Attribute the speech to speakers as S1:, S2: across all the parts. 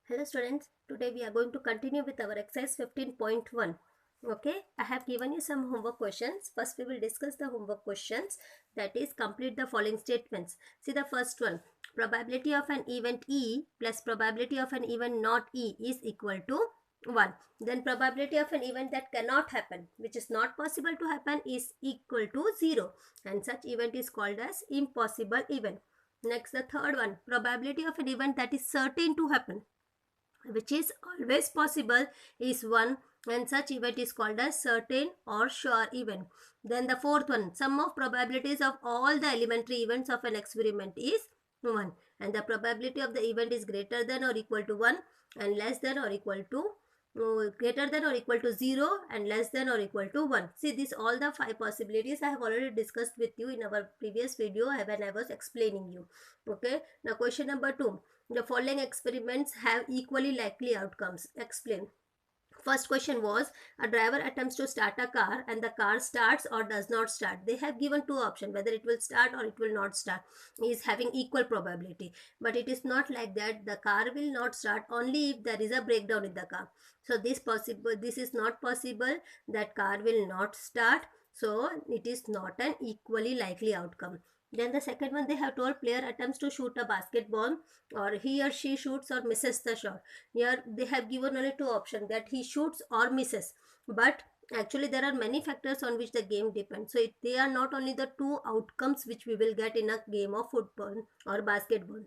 S1: Hello students, today we are going to continue with our exercise 15.1. Okay, I have given you some homework questions. First we will discuss the homework questions, that is complete the following statements. See the first one, probability of an event E plus probability of an event not E is equal to 1. Then probability of an event that cannot happen, which is not possible to happen, is equal to 0, and such event is called as impossible event. Next, the third one, probability of an event that is certain to happen, which is always possible, is 1, and such event is called as certain or sure event. Then the fourth one, sum of probabilities of all the elementary events of an experiment is 1, and the probability of the event is greater than or equal to 1 and less than or equal to greater than or equal to 0 and less than or equal to 1. See, this all the 5 possibilities I have already discussed with you in our previous video when I was explaining you. Okay, now question number 2, the following experiments have equally likely outcomes. Explain. First question was, a driver attempts to start a car and the car starts or does not start. They have given two options, whether it will start or it will not start. He is having equal probability. But it is not like that. The car will not start only if there is a breakdown in the car. So this is not possible, that car will not start. So it is not an equally likely outcome. Then the second one, they have told player attempts to shoot a basketball, or he or she shoots or misses the shot. Here they have given only two options, that he shoots or misses, but actually there are many factors on which the game depends. So they are not only the two outcomes which we will get in a game of football or basketball.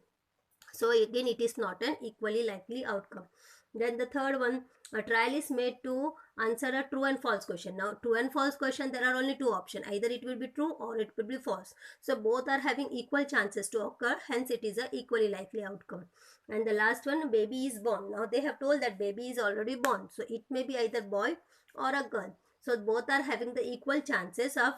S1: So again it is not an equally likely outcome. Then the third one, a trial is made to answer a true and false question. Now true and false question, there are only two options, either it will be true or it will be false. So both are having equal chances to occur, hence it is a equally likely outcome. And the last one, baby is born. Now they have told that baby is already born, so it may be either boy or a girl. So both are having the equal chances of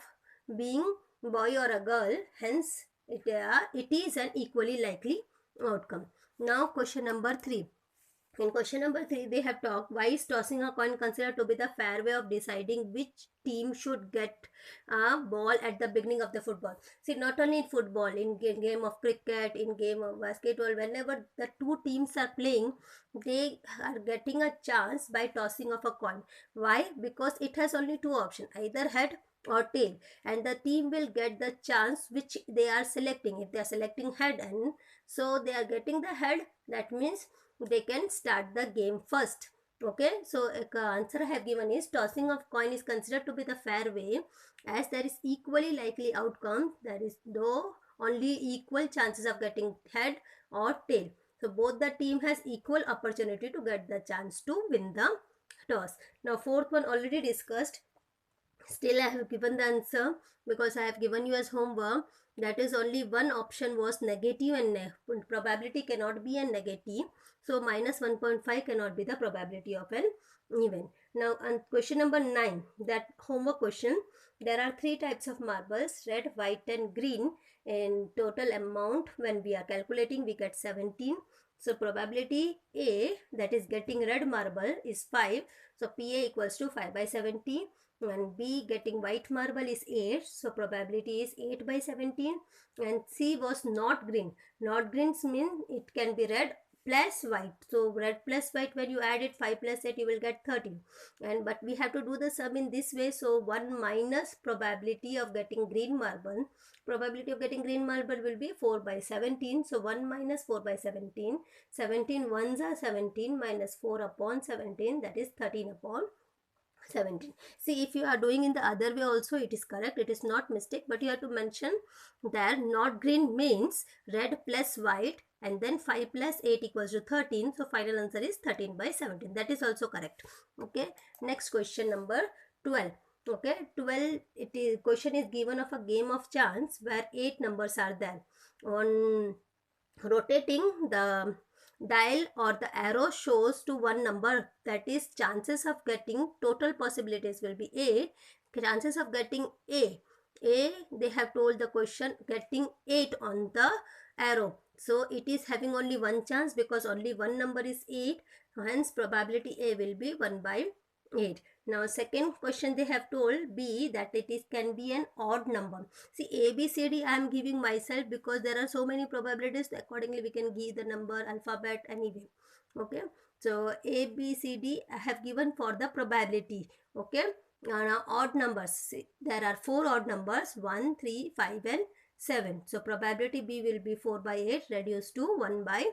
S1: being boy or a girl, hence it is an equally likely outcome. Now question number 3. In question number 3, they have talked, why is tossing a coin considered to be the fair way of deciding which team should get a ball at the beginning of the football. See, not only in football, in game of cricket, in game of basketball, whenever the two teams are playing, they are getting a chance by tossing of a coin. Why? Because it has only two options, either head or tail, and the team will get the chance which they are selecting. If they are selecting head, and so they are getting the head, that means they can start the game first. Okay, so answer I have given is, tossing of coin is considered to be the fair way, as there is equally likely outcome, there is though only equal chances of getting head or tail. So both the team has equal opportunity to get the chance to win the toss. Now fourth one already discussed, still I have given the answer because I have given you as homework, that is only one option was negative, and probability cannot be a negative, so minus 1.5 cannot be the probability of an event. Now on question number 9, that homework question, there are three types of marbles, red, white and green. In total amount when we are calculating, we get 17. So probability A, that is getting red marble, is 5. So PA equals to 5 by 70. And B, getting white marble, is 8. So probability is 8 by 17. And C was not green. Not greens mean it can be red plus white. So red plus white, when you add it, 5 plus 8, you will get 13. And but we have to do the sum in this way. So 1 minus probability of getting green marble. Probability of getting green marble will be 4 by 17. So 1 minus 4 by 17. 17 ones are 17 minus 4 upon 17, that is 13 upon 17. See, if you are doing in the other way also, it is correct, it is not mistake, but you have to mention that not green means red plus white, and then 5 plus 8 equals to 13. So final answer is 13 by 17. That is also correct. Okay, next question number 12. Okay, 12, question is given of a game of chance where 8 numbers are there. On rotating the dial or the arrow shows to one number, that is chances of getting, total possibilities will be 8. Chances of getting A, they have told the question getting 8 on the arrow, so it is having only one chance because only one number is 8, hence probability A will be 1 by 8. Now second question they have told B, that it is can be an odd number. See, A, B, C, D I am giving myself because there are so many probabilities. Accordingly we can give the number, alphabet, anyway. Okay, so A, B, C, D I have given for the probability. Okay, now odd numbers. See, there are 4 odd numbers, 1, 3, 5 and 7. So probability B will be 4 by 8 reduced to 1 by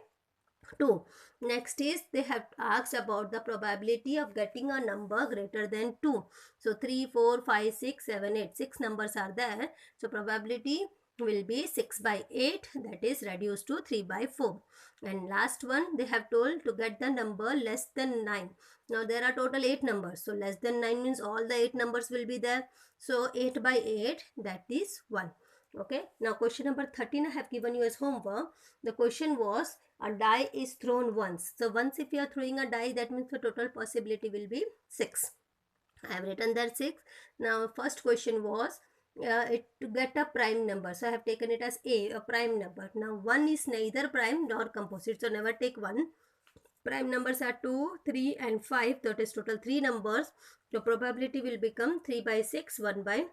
S1: 2. Next is they have asked about the probability of getting a number greater than 2. So 3, 4, 5, 6, 7, 8. 6 numbers are there. So probability will be 6 by 8, that is reduced to 3 by 4. And last one they have told to get the number less than 9. Now there are total 8 numbers. So less than 9 means all the 8 numbers will be there. So 8 by 8, that is 1. Okay. Now question number 13 I have given you as homework. The question was, a die is thrown once. So once if you are throwing a die, that means the total possibility will be 6. I have written there 6. Now first question was to get a prime number. So I have taken it as a prime number. Now 1 is neither prime nor composite. So never take 1. Prime numbers are 2, 3 and 5. That is total 3 numbers. So probability will become 3 by 6, 1 by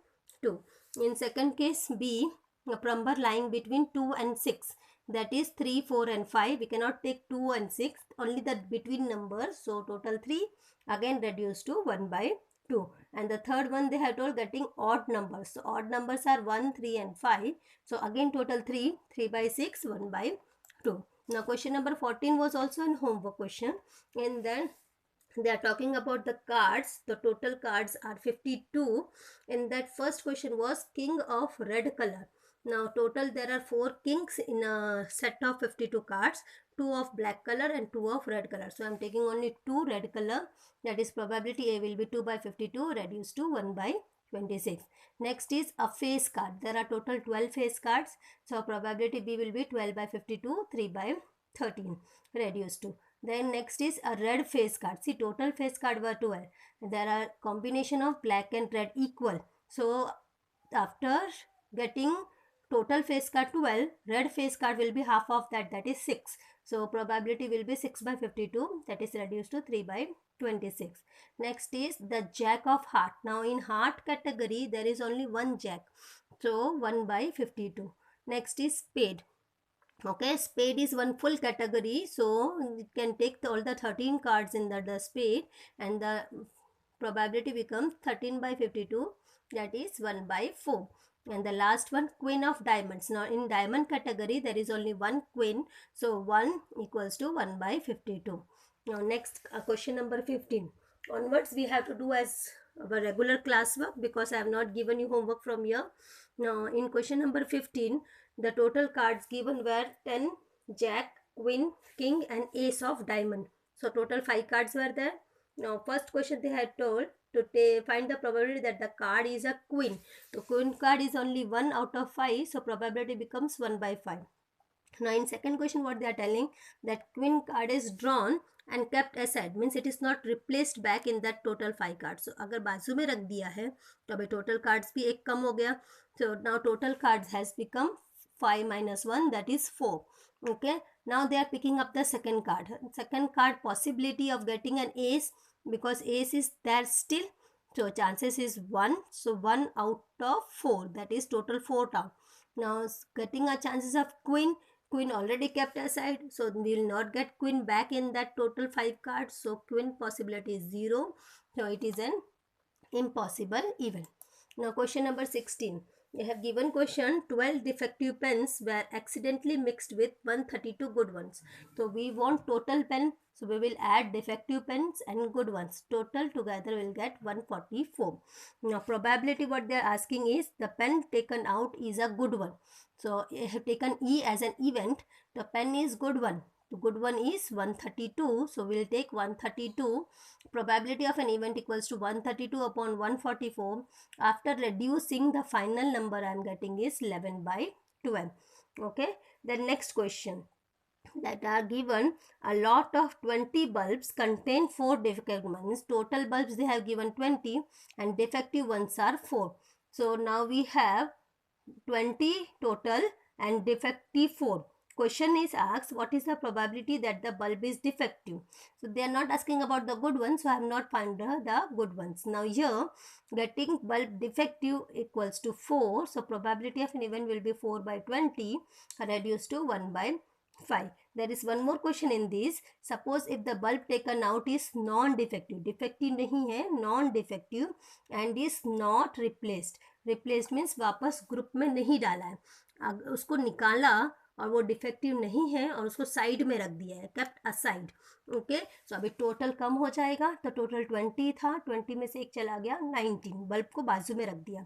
S1: 2. In second case B, a number lying between 2 and 6. That is 3, 4 and 5. We cannot take 2 and 6. Only the between numbers. So total 3 again reduced to 1 by 2. And the third one they have told getting odd numbers. So odd numbers are 1, 3 and 5. So again total 3, 3 by 6, 1 by 2. Now question number 14 was also an homework question, and then they are talking about the cards. The total cards are 52, and that first question was king of red color. Now total there are 4 kings in a set of 52 cards, 2 of black color and 2 of red color. So I am taking only 2 red color, that is probability A will be 2 by 52 reduced to 1 by 26. Next is a face card. There are total 12 face cards. So probability B will be 12 by 52, 3 by 13 reduced to. Then next is a red face card. See, total face card were 12. There are combination of black and red equal. So after getting total face card 12, red face card will be half of that, that is 6. So probability will be 6 by 52, that is reduced to 3 by 26. Next is the jack of heart. Now in heart category there is only one jack, so 1 by 52. Next is spade. Okay, spade is one full category, so it can take all the 13 cards in the spade, and the probability becomes 13 by 52, that is 1 by 4. And the last one, queen of diamonds. Now in diamond category there is only one queen, so 1 equals to 1 by 52. Now next question number 15. Onwards we have to do as our regular classwork because I have not given you homework from here. Now in question number 15, the total cards given were 10, jack, queen, king and ace of diamond. So total 5 cards were there. Now first question they had told to find the probability that the card is a queen. So queen card is only 1 out of 5, so probability becomes 1 by 5. Now in second question what they are telling, that queen card is drawn and kept aside, means it is not replaced back in that total 5 cards. So अगर बाजू में रख दिया है तो अभी total cards भी एक कम हो गया. So now total cards has become 5 minus 1, that is 4. Okay, now they are picking up the second card. Second card possibility of getting an ace, because ace is there still, so chances is 1. So 1 out of 4, that is total 4 down. Now getting a chances of queen already kept aside, so we will not get queen back in that total 5 cards. So queen possibility is 0. So it is an impossible event. Now question number 16. They have given question 12 defective pens were accidentally mixed with 132 good ones. So we want total pen. So we will add defective pens and good ones. Total together will get 144. Now probability what they are asking is the pen taken out is a good one. So I have taken E as an event. The pen is good one. The good one is 132. So we will take 132. Probability of an event equals to 132 upon 144. After reducing, the final number I am getting is 11 by 12. Okay. The next question, that are given a lot of 20 bulbs contain 4 defective ones. Total bulbs they have given 20 and defective ones are 4. So now we have 20 total and defective 4. question is asked, what is the probability that the bulb is defective? So they are not asking about the good ones, so I have not found the good ones. Now here, getting bulb defective equals to 4, so probability of an event will be 4 by 20 reduced to 1 by 5. There is one more question in this. Suppose if the bulb taken out is non-defective, defective नहीं है, non-defective and is not replaced. Replaced means वापस group में नहीं डाला है, उसको निकाला और वो डिफेक्टिव नहीं है और उसको साइड में रख दिया है, केप्ट असाइड. ओके, सो अभी टोटल कम हो जाएगा, तो टोटल 20 था, 20 में से एक चला गया 19, बल्ब को बाजू में रख दिया.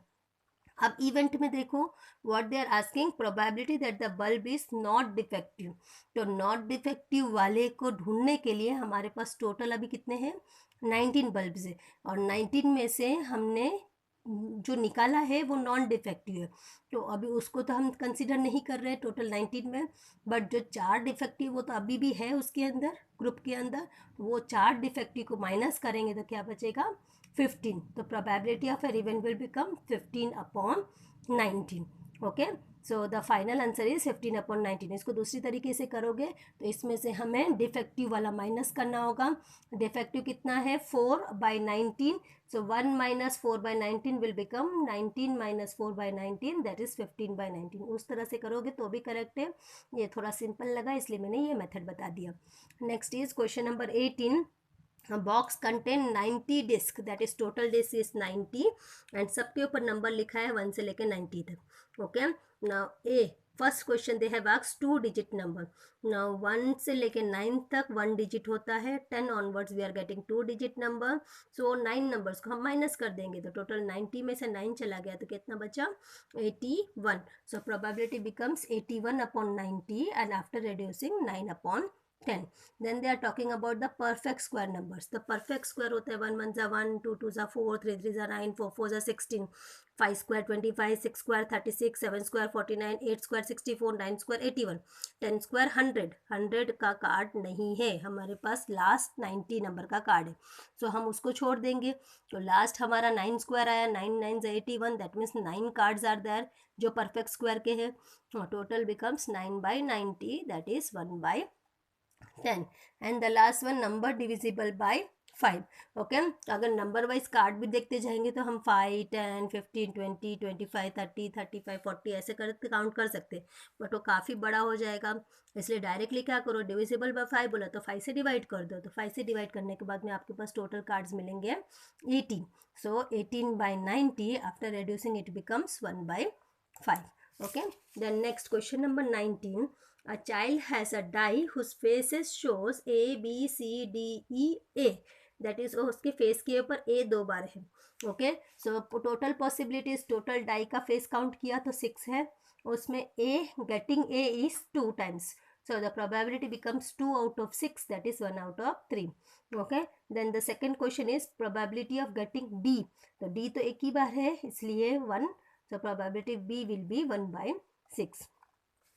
S1: अब इवेंट में देखो, what they are asking, probability that the bulb is not defective. तो नॉट डिफेक्टिव वाले को ढूंढने के लिए हमारे पास टोटल अभी कितने हैं, 19 बल्ब्स है, और 19 में से हमने जो निकाला है वो नॉन डिफेक्टिव है, तो अभी उसको तो हम कंसिडर नहीं कर रहे हैं टोटल 19 में. बट जो 4 डिफेक्टिव वो तो अभी भी है उसके अंदर, ग्रुप के अंदर, तो वो 4 डिफेक्टिव को माइनस करेंगे तो क्या बचेगा, 15. तो probability of A event will become 15 upon 19. Okay, so the final answer is 15 upon 19. इसको दूसरी तरीके से करोगे तो इसमें से हमें डिफेक्टिव वाला माइनस करना होगा. डिफेक्टिव कितना है, 4 by 19, so 1 minus 4 by 19 will become 19 minus 4 by 19, that is 15 by 19. उस तरह से करोगे तो भी करेक्ट है. ये थोड़ा सिंपल लगा इसलिए मैंने ये मेथड बता दिया. Next is question number 18. A box contain 90 disc, that is total disc is 90 and सबके ऊपर नंबर लिखा है 1 से लेकर 90 तक. Okay, now A first question they have asked 2 digit number. Now 1 से लेके 9 तक 1 डिजिट होता है, 10 onwards we are getting 2 digit number. So 9 numbers को हम माइनस कर देंगे तो टोटल 90 में से 9 चला गया तो कितना बचा, 81. So probability becomes 81 upon 90 and after reducing 9 upon 10. Then they are talking about the perfect square numbers. The perfect square होता है 1 1 जा 1, 2 2 जा 4, 3 3 जा 9, 4 4 जा 16, 5 square 25, 6 square 36, 7 square 49, 8 square 64, 9 square 81, 10 square 100. 100 का कार्ड नहीं है हमारे पास, लास्ट 90 नंबर का कार्ड है, सो हम उसको छोड़ देंगे. तो लास्ट हमारा 9 स्क्वायर आया, 9 9 जा 81, that means 9 cards are there जो परफेक्ट स्क्वायर के हैं. Total becomes 9 by 90, that is 1 by 10. And the last one number divisible by 5. Okay, अगर नंबर वाइज कार्ड भी देखते जाएंगे तो हम 5 10 15 20 25 30 35 40 ऐसे करके काउंट कर सकते, बट वो काफ़ी बड़ा हो जाएगा, इसलिए डायरेक्टली क्या करो, डिविजिबल बाय 5 बोला तो 5 से डिवाइड कर दो. तो 5 से डिवाइड करने के बाद में आपके पास टोटल कार्ड्स मिलेंगे 18. सो 18 by 90 after reducing it becomes 1 by 5. Okay, then next question number 19. A child has a die whose faces shows A B C D E A, that is उसके फेस के ऊपर A 2 बार है. Okay, so total possibilities, total die का face count किया तो 6 है, उसमें A getting A is 2 times, so the probability becomes 2 out of 6, that is 1 out of 3. Okay, then the second question is probability of getting D. तो D तो एक ही बार है इसलिए 1, so probability B will be 1 by 6.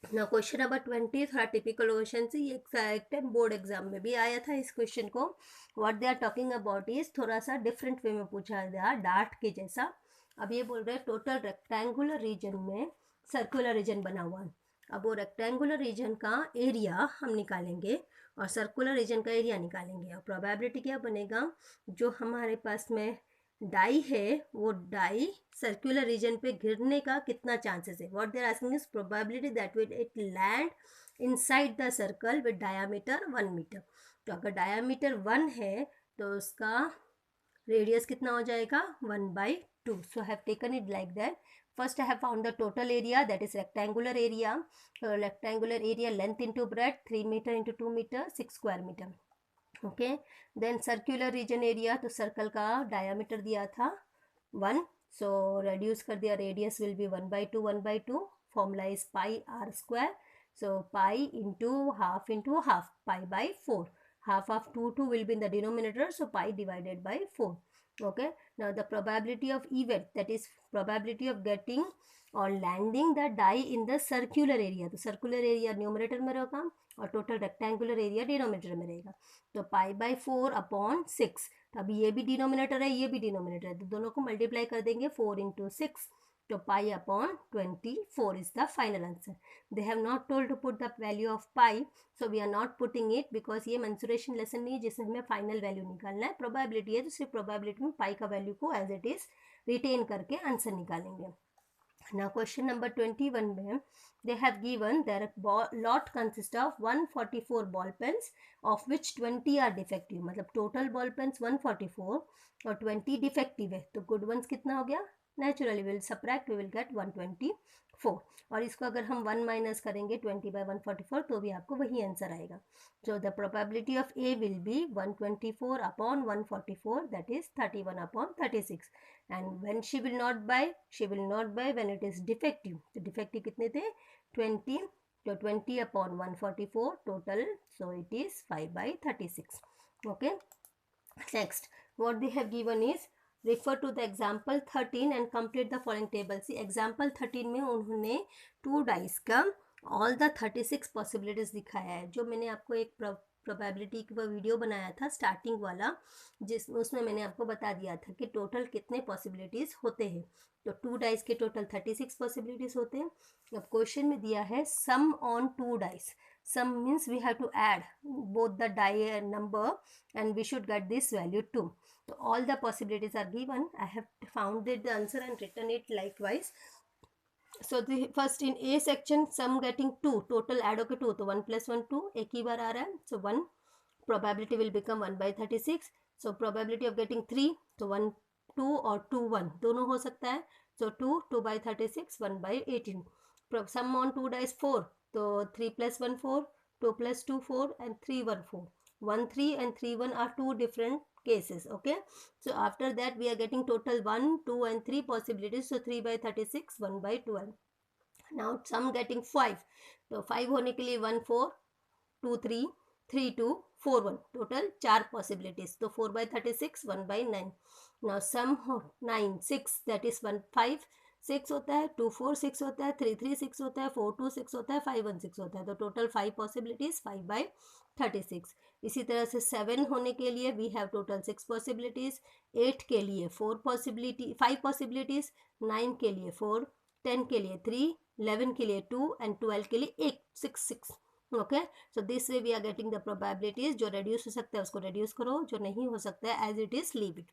S1: Now question number 20 थोड़ा typical question से, ये एक time board exam में भी आया था इस क्वेश्चन को. What they are talking about is थोड़ा सा डिफरेंट वे में पूछा गया, डार्ट के जैसा. अब ये बोल रहे हैं टोटल रेक्टेंगुलर रीजन में सर्कुलर रीजन बना हुआ है. अब वो रेक्टेंगुलर रीजन का एरिया हम निकालेंगे और सर्कुलर रीजन का एरिया निकालेंगे, और प्रोबेबिलिटी क्या बनेगा, जो हमारे पास में डाई है वो डाई सर्कुलर रीजन पे गिरने का कितना चांसेस है. What they are asking is probability that will it land inside the circle with diameter 1 meter. तो अगर डायामीटर 1 है तो उसका रेडियस कितना हो जाएगा, 1 by 2. So I have taken it like that. First I have found the total area, that is rectangular area. So rectangular area length into breadth 3 meter into 2 meter 6 square meter. Okay, then circular region area, तो circle का diameter दिया था 1, so reduce कर दिया, radius will be 1 by 2 1 by 2. Formula is pi r square, so pi into half pi by 4. half of 2 will be in the denominator, so pi divided by 4. Okay, now the probability of event, that is probability of getting or landing the die in the circular area. तो circular area numerator में रहेगा और total rectangular area denominator में रहेगा. तो पाई by 4 upon 6. तो अभी ये भी डिनोमिनेटर है, ये भी डिनोमिनेटर है, तो दोनों को मल्टीप्लाई कर देंगे 4 into 6, So pi upon 24 is the final answer. They have not told to put the value of pi, so we are not putting it because ये mensuration lesson नहीं है जिसमें हमें final value निकालना है. Probability है तो सिर्फ probability में pi का value को as it is retain करके answer निकालेंगे. Now question number 21 में they have given their lot consists of 144 ball pens of which 20 are defective. मतलब total ball pens 144 और 20 defective है तो good ones कितना हो गया? Naturally we will subtract, we will get 124 और इसको अगर हम 1 माइनस करेंगे 20 by 144 तो भी आपको वही आंसर आएगा. So the probability of A will be 124 upon 144, that is 31 upon 36. And when she will not buy when it is defective. तो defective कितने थे? 20. So 20 upon 144 total. So it is 5 by 36. Okay. Next, what they have given is refer to the example 13 and complete the following table. See, example 13 में उन्होंने 2 dice का all the 36 possibilities दिखाया है. जो मैंने आपको एक प्रोबेबिलिटी का वीडियो बनाया था स्टार्टिंग वाला, जिसमें उसमें मैंने आपको बता दिया था कि टोटल कितने पॉसिबिलिटीज़ होते हैं. तो 2 डाइस के टोटल 36 पॉसिबिलिटीज़ होते हैं. अब क्वेश्चन में दिया है sum on 2 dice. Sum means we have to add both the die number and we should get this value too. So all the possibilities are given. I have found the answer and written it likewise. So the first in A section sum getting 2, total add होके 2 तो 1 plus 1 2 एक ही बार आ रहा है. So 1 probability will become 1 by 36. So probability of getting 3 तो 1 2 और 2 1 दोनों हो सकता है. So 2 by 36 1 by 18. Sum on 2 dice 4 तो 3 plus 1 4, 2 plus 2 4 and 3 1 4. 1 3 and 3 1 are two different cases. Okay, so after that we are getting total 1 2 and 3 possibilities. So 3 by 36 1 by 12. Now sum getting 5 तो 5 होने के लिए 1 4 2 3 3 2 4 1 total 4 possibilities. तो 4 by 36 1 by 9. Now sum 9 6 that is 1 5 6 होता है, 2 4 6 होता है, 3 3 6 होता है, 4 2 6 होता है, 5 1 6 होता है. तो टोटल 5 पॉसिबिलिटीज 5 बाई 36. इसी तरह से 7 होने के लिए वी हैव टोटल 6 पॉसिबिलिटीज. 8 के लिए 4 पॉसिबिलिटी 5 पॉसिबिलिटीज, 9 के लिए 4, 10 के लिए 3, 11 के लिए 2 एंड 12 के लिए 1 6 6. Okay, so this way we are getting the probabilities. जो रेड्यूस हो सकता है उसको रेड्यूस करो, जो नहीं हो सकता है as it is leave it.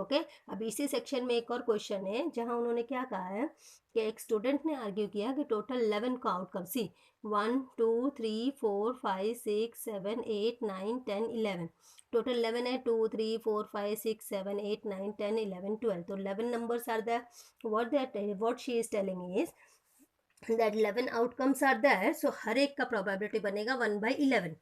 S1: Okay, अब इसी सेक्शन में एक और क्वेश्चन है जहां उन्होंने क्या कहा है कि एक स्टूडेंट ने आर्ग्यू किया कि टोटल 11 का आउटकम सी 1 2 3 4 5 6 7 8 9 10 11 टोटल 11 है. 2 3 4 5 6 7 8 9 10 11 12. तो 11 numbers are there. What she is telling is that 11 outcomes are there. So हर एक का probability बनेगा 1 by 11.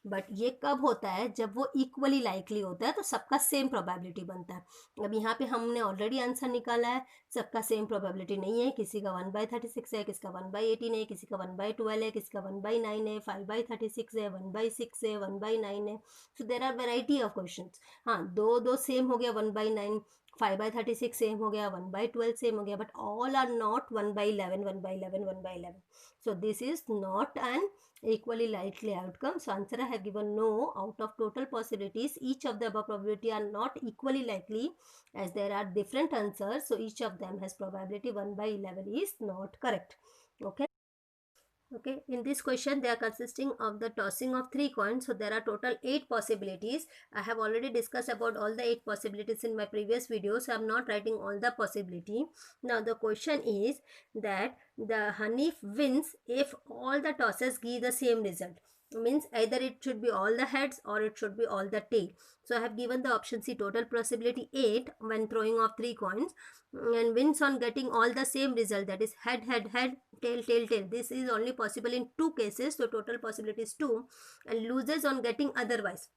S1: बट ये कब होता है? जब वो इक्वली लाइकली होता है तो सबका सेम प्रोबेबिलिटी बनता है. अब यहाँ पे हमने ऑलरेडी आंसर निकाला है, सबका सेम प्रोबेबिलिटी नहीं है. किसी का 1 by 36 है, किसी का 1 by 18 है, किसी का 1 by 12 है, किसी का 1 by 9 है, 5 by 36 है, 1 by 6 है, 1 by 9 है. So there are variety of question. हाँ, दो सेम हो गया 1 by 9, 5 by 36 सेम हो गया, 1 by 12 सेम हो गया, but all are not 1 by 11 1 by 11 1 by 11. So this is not an equally likely outcome. So answer I have given no. Out of total possibilities, each of the above probability are not equally likely as there are different answers. So each of them has probability 1 by 11 is not correct. Okay. Okay, in this question they are consisting of the tossing of 3 coins. So there are total 8 possibilities. I have already discussed about all the 8 possibilities in my previous video, so I am not writing all the possibility. Now the question is that the Hanif wins if all the tosses give the same result. Means either it should be all the heads or it should be all the tail. So I have given the option C, total possibility 8 when throwing of 3 coins, and wins on getting all the same result, that is head head head, tail tail tail. This is only possible in 2 cases, so total possibility is 2, and loses on getting otherwise.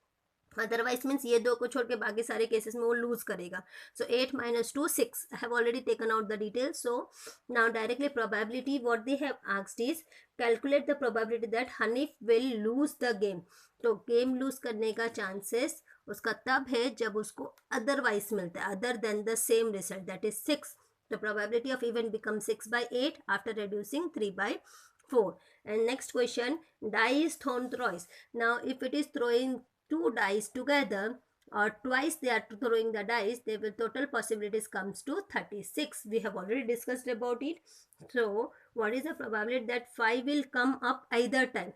S1: Otherwise means ये दो को छोड़ के बाकी सारे cases में वो loose करेगा. So 8 minus 2 6. I have already taken out the details. So now directly probability what they have asked is calculate the probability that Hanif will lose the game. तो गेम लूज करने का chances उसका तब है जब उसको otherwise मिलता है, other than the same result, that is 6. The probability of even becomes 6 by 8 after reducing 3 by 4. And next question, die is thrown thrice. Now if it is throwing 2 dice together, or twice they are throwing the dice, the total possibilities comes to 36. We have already discussed about it. So what is the probability that 5 will come up either time?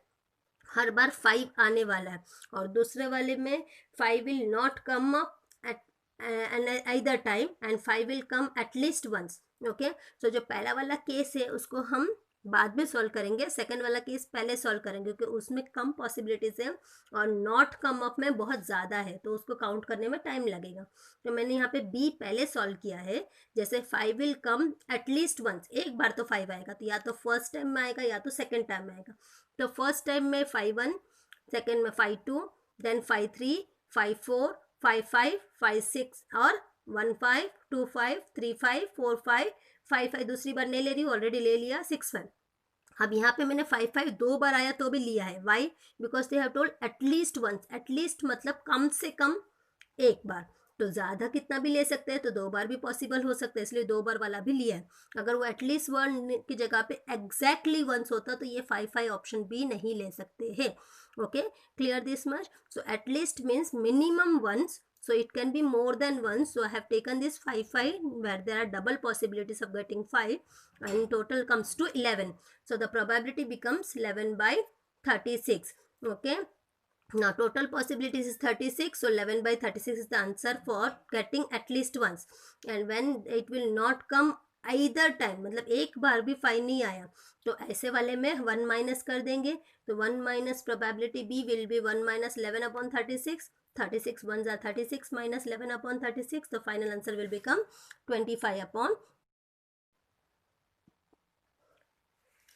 S1: हर बार 5 आने वाला है, और दूसरे वाले में 5 will not come up at either time and 5 will come at least once. Okay, so जो पहला वाला केस है उसको हम बाद में सॉल्व करेंगे, सेकंड वाला केस पहले सॉल्व करेंगे क्योंकि उसमें कम पॉसिबिलिटीज है और नॉट कम अप में बहुत ज़्यादा है, तो उसको काउंट करने में टाइम लगेगा। तो मैंने यहाँ पे बी पहले सॉल्व किया है। जैसे 5 विल कम एटलीस्ट वंस, एक बार तो 5 आएगा, तो या तो फर्स्ट टाइम में आएगा या तो सेकेंड टाइम में आएगा। तो फर्स्ट टाइम में 5 1, सेकेंड में 5 2, देन 5 3, 5 4, 5 5, 5 6 और 1 5, 2 5, 3 5, 4 5, 5 5 दूसरी बार नहीं ले रही हूँ, ऑलरेडी ले लिया 6 5। अब यहाँ पे मैंने 5 5 दो बार आया तो भी लिया है, why? Because they have told at least once, at least मतलब कम से कम एक बार, तो ज़्यादा कितना भी ले सकते हैं, तो दो बार भी पॉसिबल हो सकता है, इसलिए दो बार वाला भी लिया है। अगर वो एटलीस्ट वन की जगह पे एग्जैक्टली वंस होता तो ये 5 5 ऑप्शन भी नहीं ले सकते हैं। Okay, clear this much? So at least means minimum once, so it can be more than one. So I have taken this 5 5 where there are double possibilities of getting 5 and total comes to 11. So the probability becomes 11 by 36. Okay, now total possibilities is 36, so 11 by 36 is the answer for getting at least once. And when it will not come either time, मतलब एक बार भी 5 नहीं आया, तो ऐसे वाले में 1 minus कर देंगे, तो 1 minus probability b will be 1 minus 11 upon 36, 36 1s are 36 minus 11 upon 36, the final answer will become 25 upon.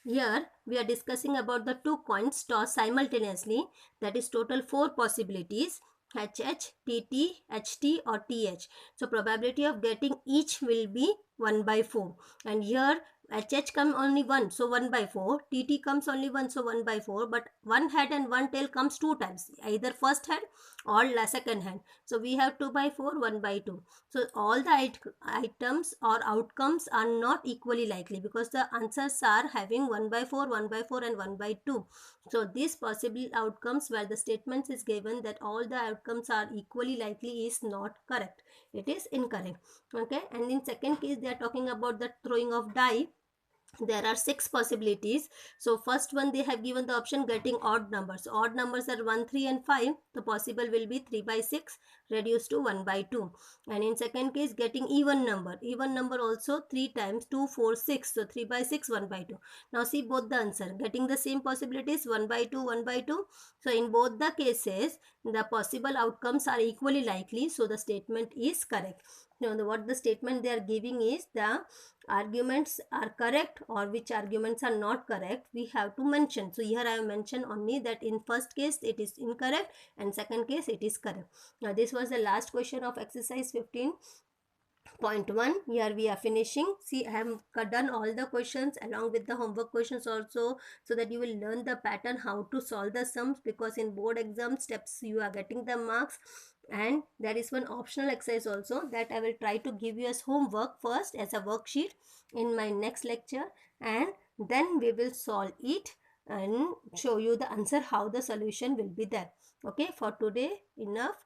S1: Here we are discussing about the two coins tossed simultaneously, that is total 4 possibilities, HH, TT, HT or TH. So probability of getting each will be 1 by 4, and here HH come only 1, so 1 by 4, TT comes only 1, so 1 by 4, but one head and one tail comes 2 times, either first head or second head, so we have 2 by 4, 1 by 2. So all the items or outcomes are not equally likely because the answers are having 1 by 4, 1 by 4 and 1 by 2. So these possible outcomes where the statement is given that all the outcomes are equally likely is not correct. It is incorrect. Okay, and in second case they are talking about the throwing of die. There are 6 possibilities. So first one they have given the option getting odd numbers. Odd numbers are 1 3 and 5. The possible will be 3 by 6 reduced to 1 by 2. And in second case getting even number also 3 times 2 4 6, so 3 by 6 1 by 2. Now see both the answer, getting the same possibilities 1 by 2 1 by 2. So in both the cases the possible outcomes are equally likely, so the statement is correct. Now what the statement they are giving is the arguments are correct or which arguments are not correct, we have to mention. So here I have mentioned only that in first case it is incorrect and second case it is correct. Now this was the last question of exercise 15.1. Here we are finishing. See, I have done all the questions along with the homework questions also, so that you will learn the pattern how to solve the sums, because in board exam steps you are getting the marks. And there is one optional exercise also that I will try to give you as homework first as a worksheet in my next lecture, and then we will solve it and show you the answer how the solution will be there. Okay, for today enough.